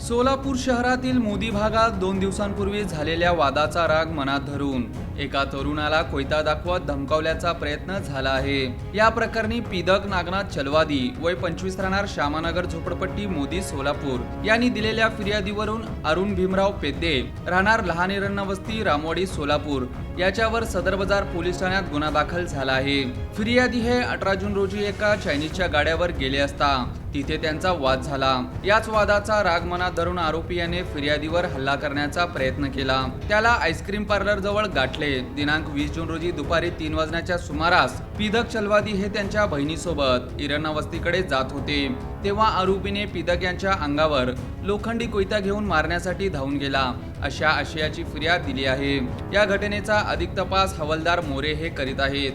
सोलापूर शहरातील मोदी भागात 2 दिवसांपूर्वी झालेल्या वादाचा राग मनात धरून एका तरुणाला कोयता दाखवत धमकावल्याचा प्रयत्न झाला आहे। या प्रकरणी पीदक नागनाथ चलवादी वय 25 राहणार श्यामानगर झोपडपट्टी मोदी सोलापूर यांनी दिलेल्या फिर्यादीवरून अरुण भीमराव पेद्दे राहणार लहान एरण्य वस्ती रामवाडी सोलापूर याच्यावर सदर बाजार पोलीस ठाण्यात गुन्हा दाखल झाला आहे। फिर्यादी हे 18 जून रोजी एका चायनीजच्या गाड्यावर गेले असता तिथे त्यांचा वाद झाला। याच वादाचा राग मनात धरून आरोपी याने फिर्यादीवर हल्ला करण्याचा प्रयत्न केला। त्याला आईस्क्रीम पार्लर जवळ गाठले। दिनांक 20 जून रोजी दुपारी 3 वाजण्याच्या सुमारास पीदक चलवादी हे त्यांच्या बहिणीसोबत इरणा वस्तीकडे जात होते, तेव्हा आरोपीने पीदक यांच्या अंगावर लोखंडी कोयता घेऊन मारण्यासाठी धावून गेला अशा आशयाची फिर्याद दिली आहे। या घटनेचा अधिक तपास हवालदार मोरे हे करीत आहेत।